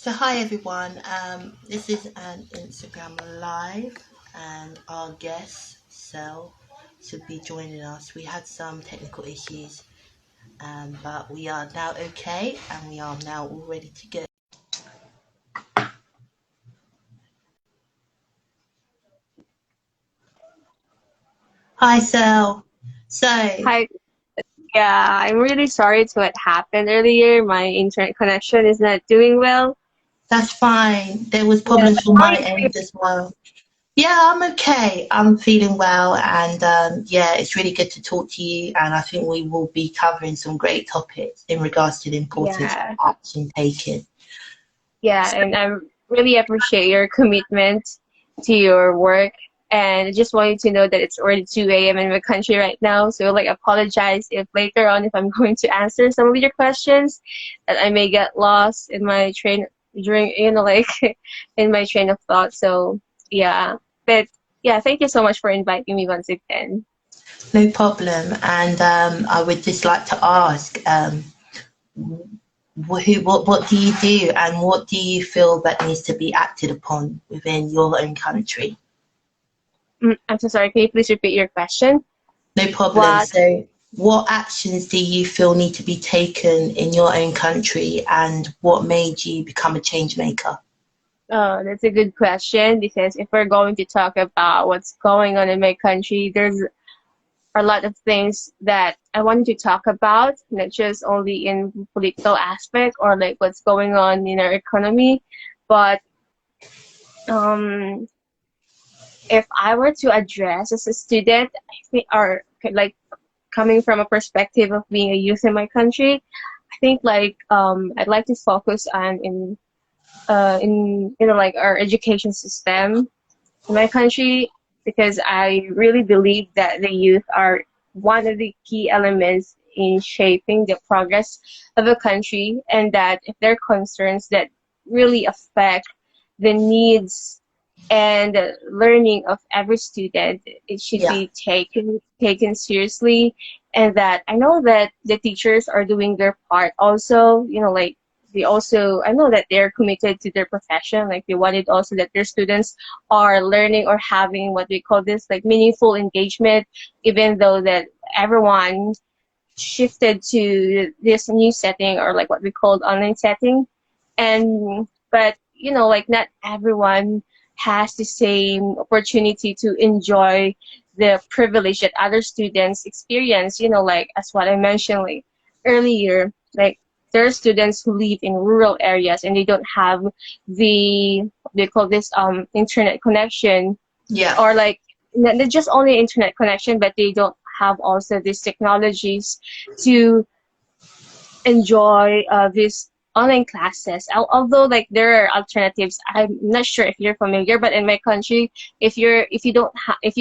So hi everyone, this is an Instagram live and our guest Cel should be joining us. We had some technical issues, but we are now okay and we are now all ready to go. Hi Cel. So Hi. Yeah, I'm really sorry to what happened earlier. My internet connection is not doing well. that's fine. There was Yeah, problems but from how are my you doing? end as well. Yeah, I'm okay. I'm feeling well, and yeah, it's really good to talk to you. And I think we will be covering some great topics in regards to the importance Yeah, of action taken. yeah, and I really appreciate your commitment to your work. And I just want you to know that it's already 2 a.m. in my country right now. So, like, apologize if later on, if I'm going to answer some of your questions, that I may get lost in my train during, like, in my train of thought. So, yeah. But, yeah, thank you so much for inviting me once again. No problem. And I would just like to ask, what do you do, and what do you feel that needs to be acted upon within your own country? I'm so sorry. Can you please repeat your question? No problem. What? So, what actions do you feel need to be taken in your own country, and what made you become a change maker? That's a good question because if we're going to talk about what's going on in my country, there's a lot of things that I wanted to talk about, not just only in political aspect or like what's going on in our economy, but um, if I were to address as a student, I think, or like coming from a perspective of being a youth in my country, I think like I'd like to focus on in like our education system in my country because I really believe that the youth are one of the key elements in shaping the progress of a country, and that if there are concerns that really affect the needs and learning of every student, it should Yeah, be taken seriously. And that I know that the teachers are doing their part also, like they also, I know that they're committed to their profession, like they wanted also that their students are learning or having what we call this like meaningful engagement, even though that everyone shifted to this new setting or like what we called online setting. And but like not everyone has the same opportunity to enjoy the privilege that other students experience, like as what I mentioned like earlier, like there are students who live in rural areas and they don't have the they call this internet connection, yeah. or like not just only internet connection, but they don't have also these technologies to enjoy these online classes. Although like there are alternatives, I'm not sure if you're familiar, but in my country, if you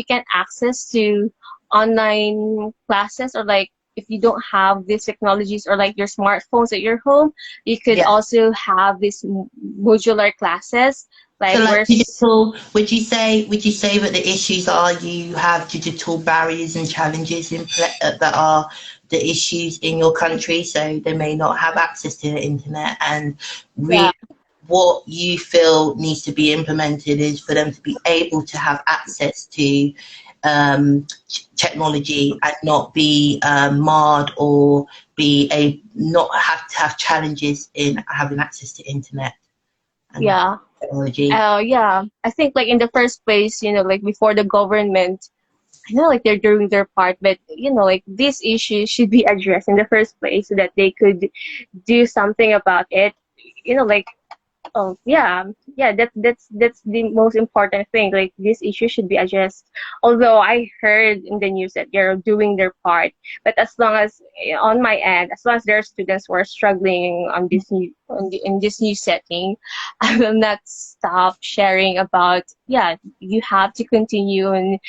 can't access to online classes, or like if you don't have these technologies or like your smartphones at your home, you could Yeah. also have these modular classes So, like like where digital, would you say that the issues are you have digital barriers and challenges that are the issues in your country? So they may not have access to the internet, and yeah, really, what you feel needs to be implemented is for them to be able to have access to technology and not be marred or not have to have challenges in having access to internet and yeah. technology. Yeah, I think like in the first place, like before the government, I know like they're doing their part, but like this issue should be addressed in the first place so that they could do something about it. Like oh yeah, that's the most important thing. Like this issue should be addressed. Although I heard in the news that they're doing their part, but as long as on my end, as long as there are students who are struggling on in this new setting, I will not stop sharing about. Yeah, you have to continue and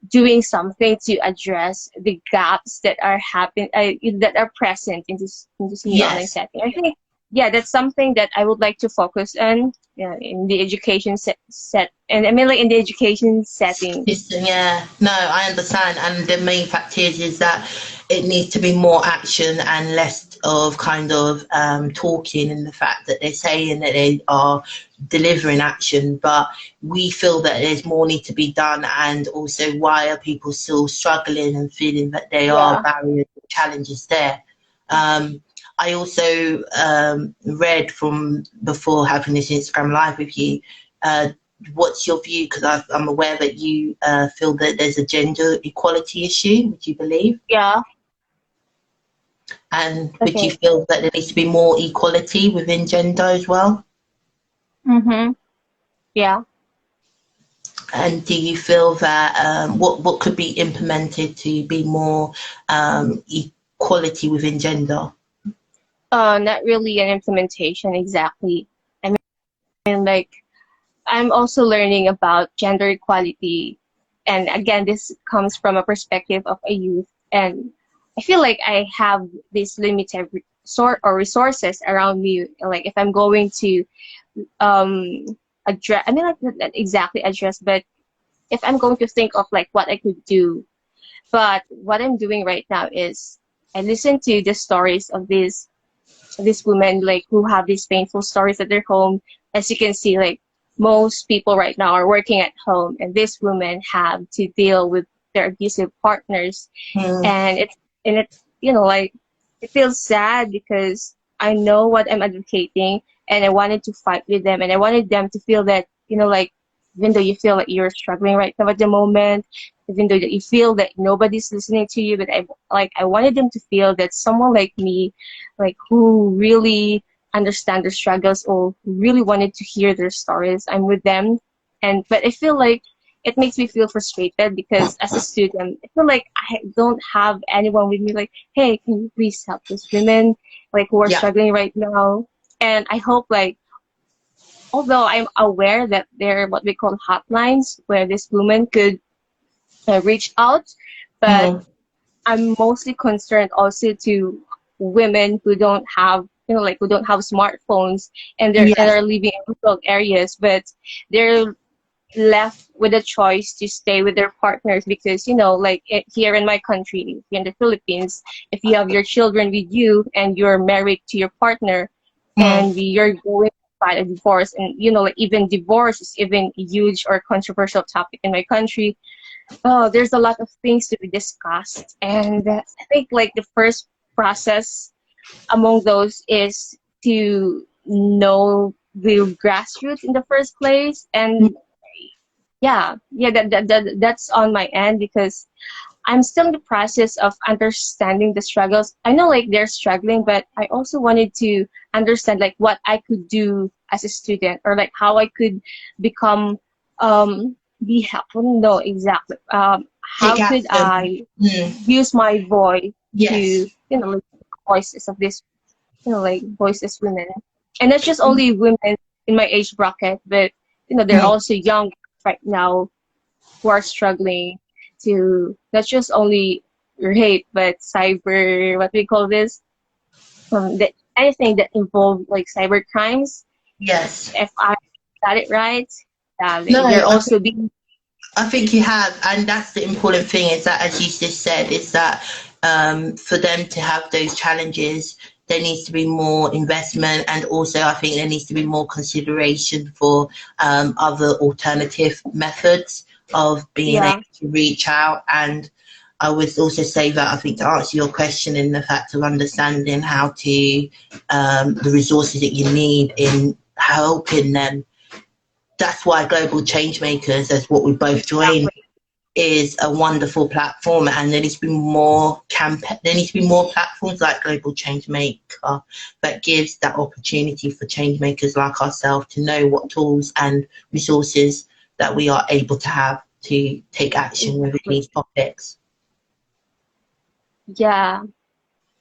doing something to address the gaps that are that are present in this new online Yes. setting. I think yeah, that's something that I would like to focus on, yeah, in the education set and I mean like in the education setting. Yeah, no, I understand, and the main fact is that it needs to be more action and less of kind of talking, and the fact that they're saying that they are delivering action, but we feel that there's more need to be done. And also, why are people still struggling and feeling that they are Yeah. barriers and challenges there? I also read from before having this Instagram live with you, what's your view? Because I'm aware that you feel that there's a gender equality issue. Would you believe? Yeah. And would you Okay. feel that there needs to be more equality within gender as well? Mm-hmm. Yeah. And do you feel that what could be implemented to be more equality within gender? Not really an implementation exactly. I mean, like, I'm also learning about gender equality. And again, this comes from a perspective of a youth. And I feel like I have this limited sort or resources around me. Like if I'm going to um address, I mean like not exactly address, but if I'm going to think of like what I could do. But what I'm doing right now is I listen to the stories of these women like who have these painful stories at their home. As you can see, like most people right now are working at home, and these women have to deal with their abusive partners, Mm, and it's like it feels sad because I know what I'm advocating, and I wanted to fight with them, and I wanted them to feel that like even though you feel like you're struggling right now at the moment, even though that you feel that nobody's listening to you, but I wanted them to feel that someone like me, like who really understand their struggles or who really wanted to hear their stories, I'm with them. And but I feel like it makes me feel frustrated because as a student, I feel like I don't have anyone with me like, hey, can you please help these women like who are yeah, struggling right now? And I hope like although I'm aware that there are what we call hotlines where this woman could reach out, but mm, I'm mostly concerned also to women who don't have like who don't have smartphones and yes, are living in rural areas, but they're left with a choice to stay with their partners because like here in my country, here in the Philippines, if you have your children with you and you're married to your partner mm, and you're going to file a divorce, and like even divorce is even a huge or controversial topic in my country. Oh, there's a lot of things to be discussed, and I think like the first process among those is to know the grassroots in the first place. mm, And yeah, that's on my end because I'm still in the process of understanding the struggles. I know like they're struggling, but I also wanted to understand like what I could do as a student or like how I could become be helpful. No, exactly. take How could action. I Mm, use my voice to yes. like voices of this like voices women, and not just Mm, only women in my age bracket, but they're mm, also young right now who are struggling to not just only rape but cyber what we call this that anything that involve like cyber crimes. yes. If I got it right, No, they're also being I think you have, and that's the important thing. Is that, as you just said, is that for them to have those challenges, there needs to be more investment, and also I think there needs to be more consideration for other alternative methods of being yeah. able to reach out. And I would also say that I think to answer your question in the fact of understanding how to the resources that you need in helping them, that's why Global Changemakers, as what we both joined, is a wonderful platform. And there needs to be more there needs to be more platforms like Global Changemaker that gives that opportunity for changemakers like ourselves to know what tools and resources that we are able to have to take action within Exactly. these topics. Yeah.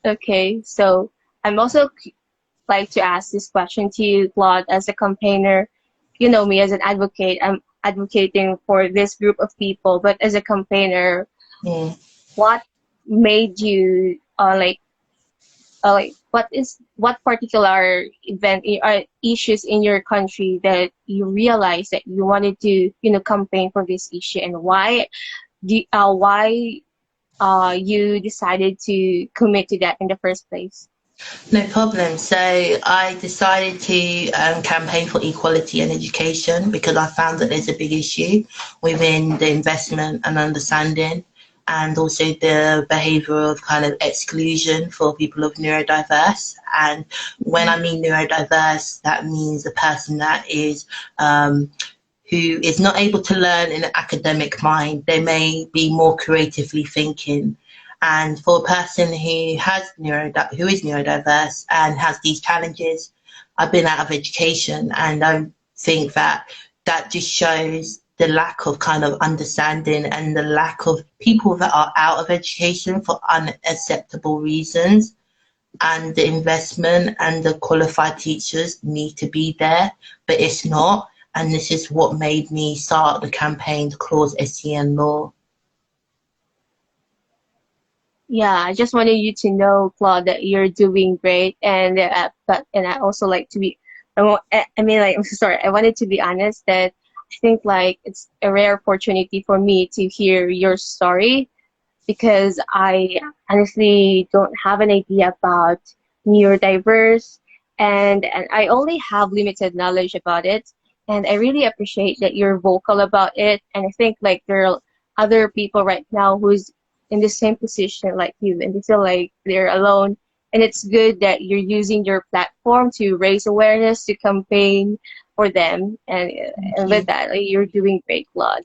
Okay, so I'm also like to ask this question to you, Claude, as a campaigner. You know me as an advocate. I'm advocating for this group of people, but as a campaigner, Mm. what made you what particular issues in your country that you realized that you wanted to campaign for this issue, and why you decided to commit to that in the first place? No problem. So I decided to campaign for equality in education because I found that there's a big issue within the investment and understanding, and also the behaviour of kind of exclusion for people of neurodiverse. And when I mean neurodiverse, that means a person that is who is not able to learn in an academic mind. They may be more creatively thinking. And for a person who is neurodiverse and has these challenges, I've been out of education, and I think that that just shows the lack of kind of understanding and the lack of people that are out of education for unacceptable reasons. And the investment and the qualified teachers need to be there, but it's not. And this is what made me start the campaign to Claudes SEN law. Yeah, I just wanted you to know, Claude, that you're doing great, and I also like to be. I mean, like, I'm sorry. I wanted to be honest that I think like it's a rare opportunity for me to hear your story, because I honestly don't have an idea about neurodiverse, and I only have limited knowledge about it. And I really appreciate that you're vocal about it. And I think like there are other people right now who's in the same position like you, and they feel like they're alone. And it's good that you're using your platform to raise awareness, to campaign for them. And Thank with you. that, like, you're doing great, Claude.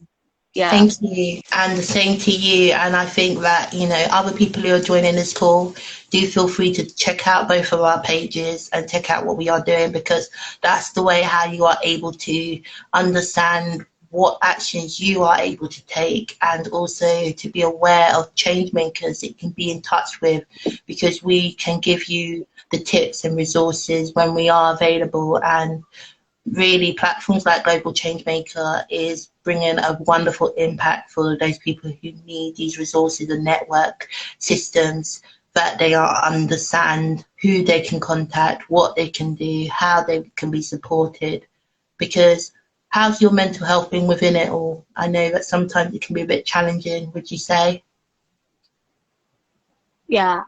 Yeah. Thank you. And the same to you. And I think that, other people who are joining this call, do feel free to check out both of our pages and check out what we are doing, because that's the way how you are able to understand what actions you are able to take, and also to be aware of change makers it can be in touch with, because we can give you the tips and resources when we are available. And really, platforms like Global Changemaker is bringing a wonderful impact for those people who need these resources and network systems, that they are understand who they can contact, what they can do, how they can be supported. Because how's your mental health been within it all? I know that sometimes it can be a bit challenging, would you say? Yeah.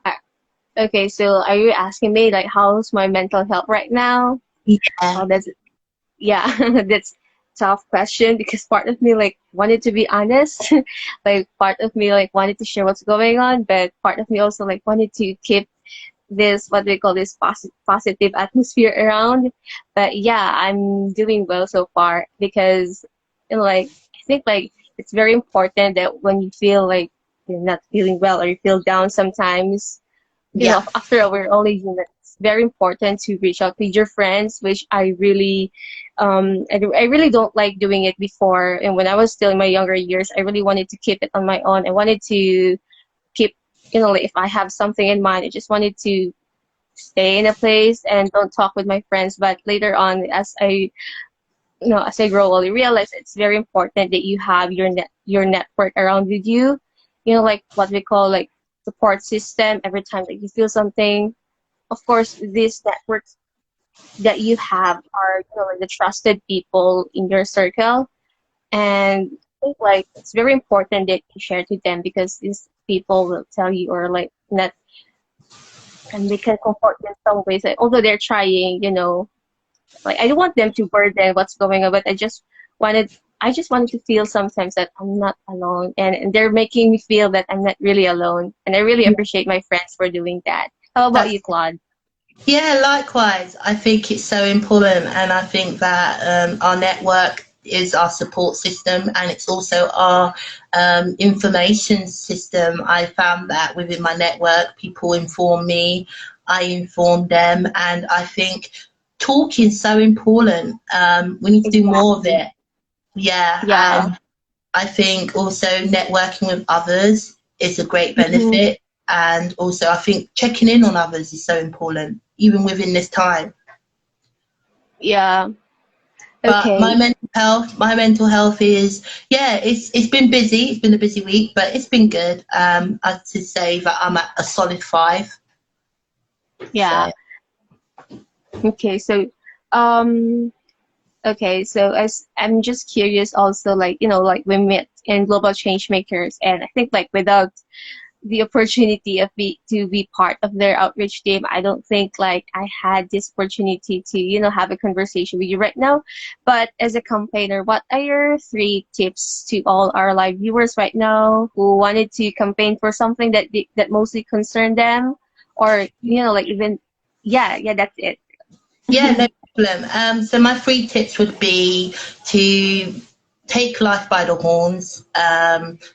Okay, so are you asking me like how's my mental health right now? Yeah. Oh, that's yeah, that's tough question, because part of me like wanted to be honest, like part of me like wanted to share what's going on, but part of me also like wanted to keep this what we call this positive atmosphere around. But yeah, I'm doing well so far, because like I think like it's very important that when you feel like you're not feeling well or you feel down sometimes, Yeah. after all, we're only human. It's very important to reach out to your friends, which I really, I really don't like doing it before. And when I was still in my younger years, I really wanted to keep it on my own. I wanted to keep, like if I have something in mind, I just wanted to stay in a place and don't talk with my friends. But later on, as I grow older, I realize it's very important that you have your network around with you. Like what we call like support system. Every time that you feel something, of course, these networks that you have are like the trusted people in your circle, and I think like it's very important that you share to them, because these people will tell you, or like not, and they can comfort you in some ways. Like, although they're trying, like I don't want them to burden what's going on, but wanted I just wanted to feel sometimes that I'm not alone, and they're making me feel that I'm not really alone, and I really appreciate my friends for doing that. How about That's you, Claude? Yeah, likewise. I think it's so important, and I think that our network is our support system, and it's also our information system. I found that within my network, people inform me, I inform them, and I think talking is so important. We need to do more of Exactly. it. Yeah, Yeah. and I think also networking with others is a great Hmm. benefit. And also, I think checking in on others is so important, even within this time. Yeah. But Okay. my mental health is, yeah, it's been busy. It's been a busy week, but it's been good. I'd to say that I'm at a solid 5. Yeah. So Okay. Um, so as I'm just curious also, like, like we met in Global Change Makers, and I think like without the opportunity of to be part of their outreach team, I don't think like I had this opportunity to, have a conversation with you right now. But as a campaigner, what are your 3 tips to all our live viewers right now who wanted to campaign for something that that mostly concerned them, or like even yeah, that's it. Yeah, no problem. So my 3 tips would be to take life by the horns.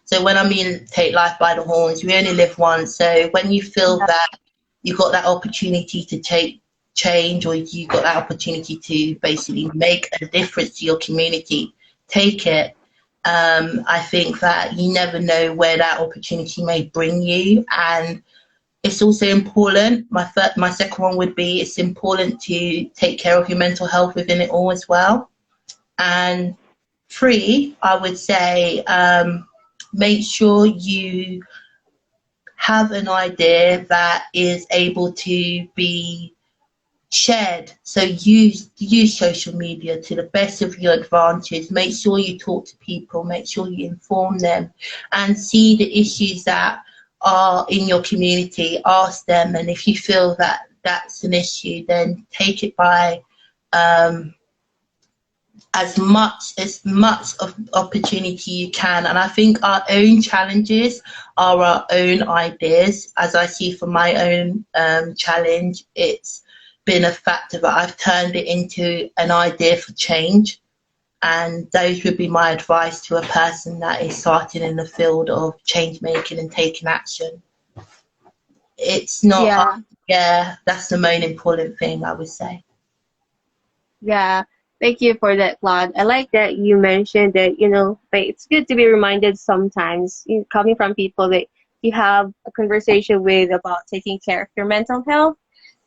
So when I mean take life by the horns, we only live once. So when you feel that you got that opportunity to take change, or you got that opportunity to basically make a difference to your community, take it. I think that you never know where that opportunity may bring you, and it's also important. My second one would be it's important to take care of your mental health within it all as well. And 3, I would say, make sure you have an idea that is able to be shared. So use social media to the best of your advantage. Make sure you talk to people, make sure you inform them, and see the issues that are in your community, ask them, and if you feel that that's an issue, then take it by as much of opportunity you can. And I think our own challenges are our own ideas. As I see from my own challenge, it's been a factor that I've turned it into an idea for change. And those would be my advice to a person that is starting in the field of change making and taking action. It's not Yeah. yeah, that's the main important thing, I would say. Yeah, thank you for that, Claude. I like that you mentioned that, like it's good to be reminded sometimes, coming from people that you have a conversation with about taking care of your mental health,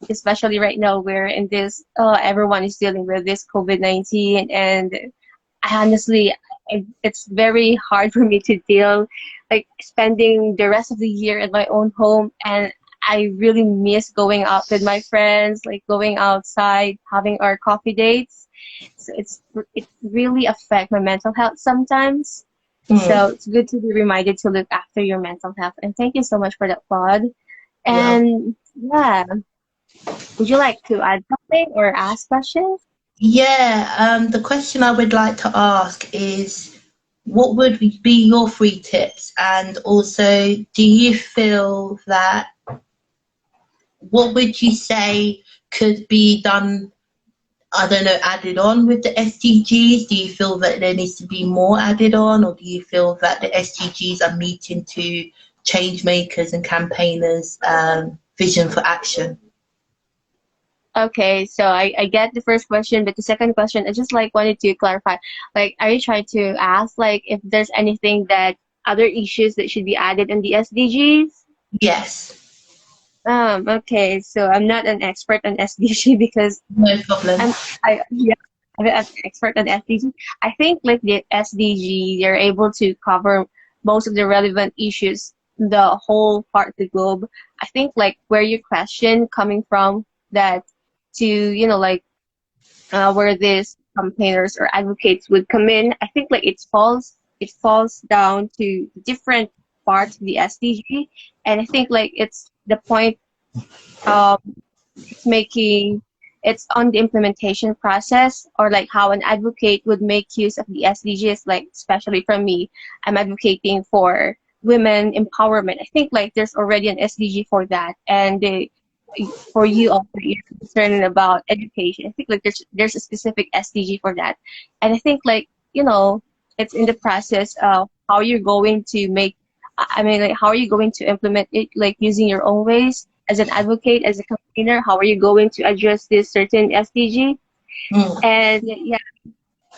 especially right now we're in this, everyone is dealing with this COVID-19. And honestly, it's very hard for me to deal, like spending the rest of the year at my own home. And I really miss going out with my friends, like going outside, having our coffee dates. So it really affect my mental health sometimes. So Mm. it's good to be reminded to look after your mental health. And thank you so much for that, Claude. Yeah. And yeah, would you like to add something or ask questions? Yeah, the question I would like to ask is, what would be your 3 tips? And also, do you feel that, what would you say could be done, I don't know, added on with the SDGs? Do you feel that there needs to be more added on, or do you feel that the SDGs are meeting to change makers and campaigners' vision for action? Okay, so I get the first question, but the second question, I just like wanted to clarify. Like, are you trying to ask like if there's anything that other issues that should be added in the SDGs? Yes, Okay, so I'm not an expert on SDG because no problem. yeah, I'm an expert on SDG. I think like the SDG, they're able to cover most of the relevant issues, the whole part of the globe. I think like where your question coming from, that to like where these campaigners or advocates would come in. I think like it falls down to different parts of the SDG, and I think like it's the point. Um, it's making it's on the implementation process, or like how an advocate would make use of the SDGs. Like especially from me, I'm advocating for women empowerment. I think like there's already an SDG for that, and for you also you're concerned about education. I think like there's a specific SDG for that, and I think like it's in the process of how you're going to make. I mean, like how are you going to implement it, like using your own ways as an advocate, as a campaigner? How are you going to address this certain SDG? Mm. And yeah,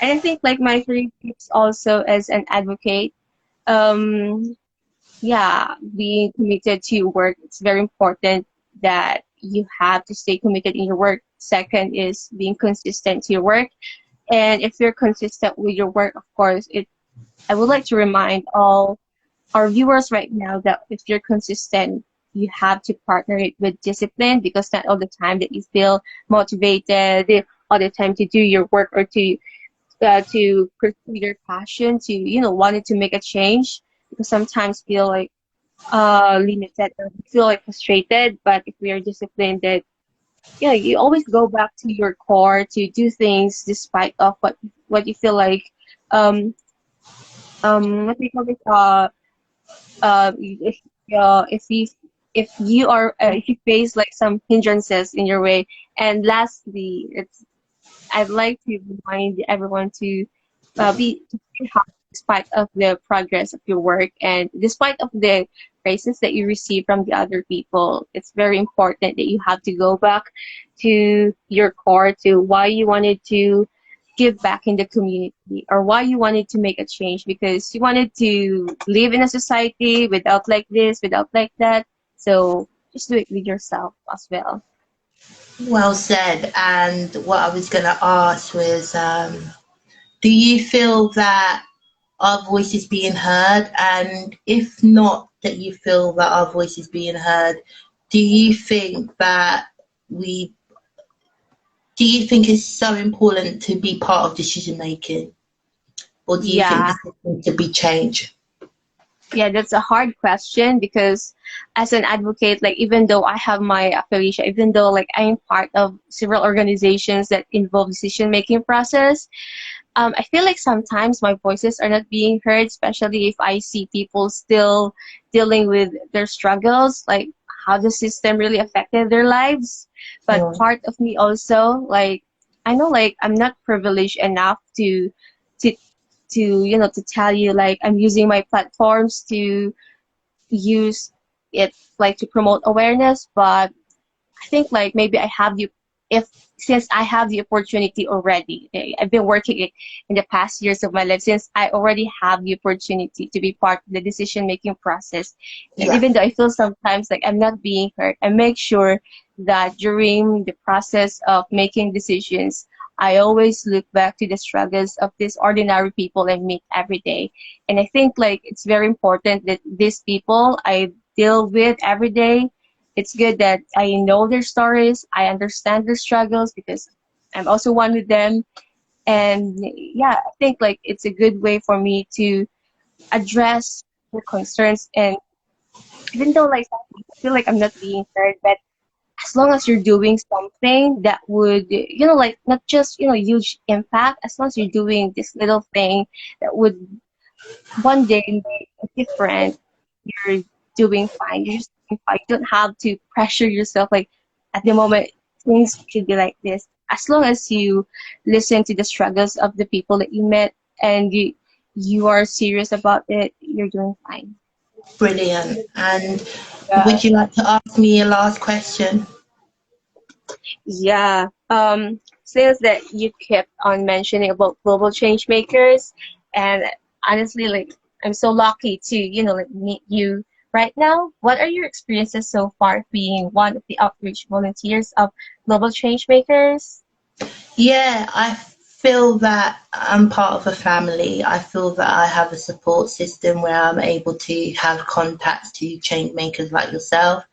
and I think like my 3 tips also as an advocate. Um, yeah, being committed to your work, it's very important that you have to stay committed in your work. Second is being consistent to your work. And if you're consistent with your work, of course, I would like to remind all our viewers right now that if you're consistent, you have to partner it with discipline, because not all the time that you feel motivated, all the time to do your work or to pursue your passion, to wanted to make a change, because sometimes feel like limited or feel like frustrated. But if we are disciplined, that yeah, you always go back to your core to do things despite of what you feel like um what do you call it if if you are if you face like some hindrances in your way. And lastly, it's I'd like to remind everyone to to be happy despite of the progress of your work and despite of the praises that you receive from the other people. It's very important that you have to go back to your core, to why you wanted to give back in the community or why you wanted to make a change, because you wanted to live in a society without like this, without like that. So just do it with yourself as well. Well said. And what I was going to ask was, do you feel that our voice is being heard? And if not, that you feel that our voice is being heard, do you think that we, do you think it's so important to be part of decision making? Or do you think Yeah. this needs to be changed? Yeah, that's a hard question because as an advocate, like even though I have my affiliation, even though like I'm part of several organizations that involve decision making process, I feel like sometimes my voices are not being heard, especially if I see people still dealing with their struggles, like how the system really affected their lives. But Mm. part of me also, like I know like I'm not privileged enough to to tell you like I'm using my platforms to use it like to promote awareness. But I think like maybe I have the if since I have the opportunity already, I've been working it in the past years of my life, since I already have the opportunity to be part of the decision making process. And Yeah. even though I feel sometimes like I'm not being heard, I make sure that during the process of making decisions, I always look back to the struggles of these ordinary people I meet every day. And I think like it's very important that these people I deal with every day, it's good that I know their stories, I understand their struggles because I'm also one with them. And yeah, I think like it's a good way for me to address their concerns. And even though like sometimes I feel like I'm not being heard, but as long as you're doing something that would, like not just, huge impact, as long as you're doing this little thing that would one day make a difference, you're doing fine. You're just doing fine. You don't have to pressure yourself like at the moment things should be like this. As long as you listen to the struggles of the people that you met and you are serious about it, you're doing fine. Brilliant. And Yeah. would you like to ask me a last question? Yeah. Since that you kept on mentioning about global change makers, and honestly, like I'm so lucky to, like meet you right now. What are your experiences so far being one of the outreach volunteers of global change makers? Yeah, I feel that I'm part of a family. I feel that I have a support system where I'm able to have contacts to change makers like yourself.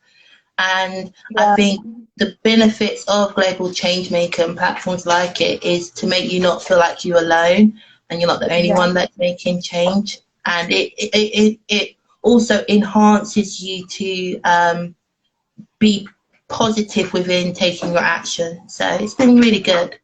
And I Yeah, think the benefits of Global Changemaker and platforms like it is to make you not feel like you're alone and you're not the only yeah, one that's making change. And it also enhances you to be positive within taking your action. So it's been really good.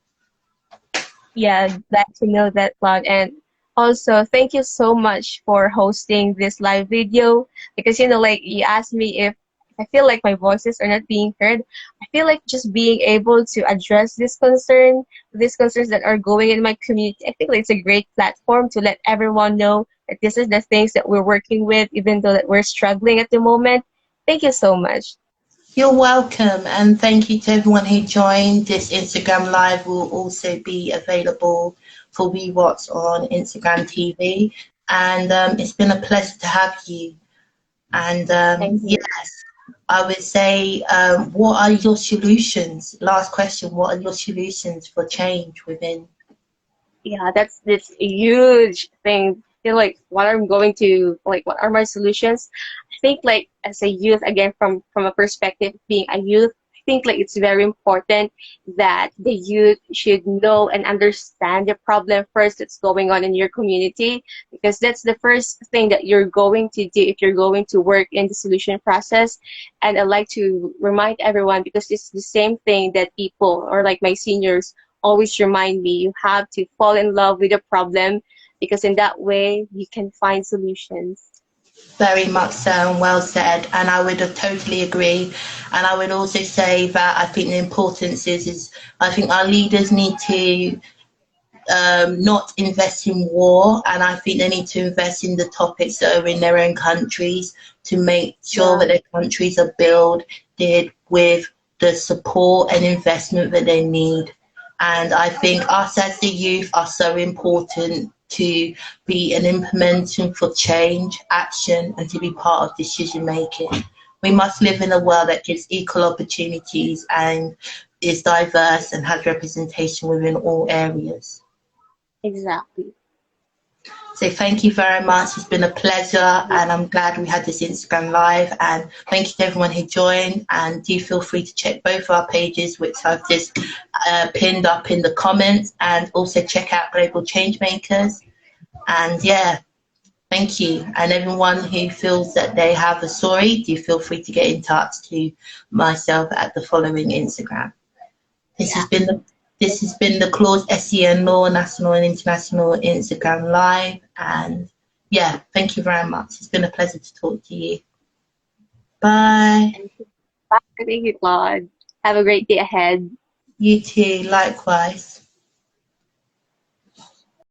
yeah. Glad to know that, Claude. And also, thank you so much for hosting this live video because, like you asked me if I feel like my voices are not being heard. I feel like just being able to address these concerns that are going in my community, I think like it's a great platform to let everyone know that this is the things that we're working with, even though that we're struggling at the moment. Thank you so much. You're welcome, and thank you to everyone who joined. This Instagram Live will also be available for rewatch on Instagram TV. And it's been a pleasure to have you. And Thank you. yes, I would say, what are your solutions? Last question, what are your solutions for change within? Yeah, that's this huge thing. I feel like what I'm going to like what are my solutions? I think like as a youth again from a perspective of being a youth, think like it's very important that the youth should know and understand the problem first that's going on in your community, because that's the first thing that you're going to do if you're going to work in the solution process. And I'd like to remind everyone, because it's the same thing that people or like my seniors always remind me, you have to fall in love with the problem, because in that way you can find solutions. Very much so, and well said. And I would totally agree. And I would also say that I think the importance is I think our leaders need to not invest in war, and I think they need to invest in the topics that are in their own countries to make sure Yeah, that their countries are builded with the support and investment that they need. And I think us as the youth are so important to be an implementing for change, action, and to be part of decision making. We must live in a world that gives equal opportunities and is diverse and has representation within all areas. exactly. So thank you very much. It's been a pleasure, and I'm glad we had this Instagram live. And thank you to everyone who joined. And do feel free to check both our pages, which I've just pinned up in the comments, and also check out Global Changemakers. And yeah, thank you. And everyone who feels that they have a story, do feel free to get in touch to myself at the following Instagram. This has been the Claudes SEN Law National and International Instagram Live, and yeah, thank you very much. It's been a pleasure to talk to you. Bye. Bye. Thank you, Claude. Have a great day ahead. You too. Likewise.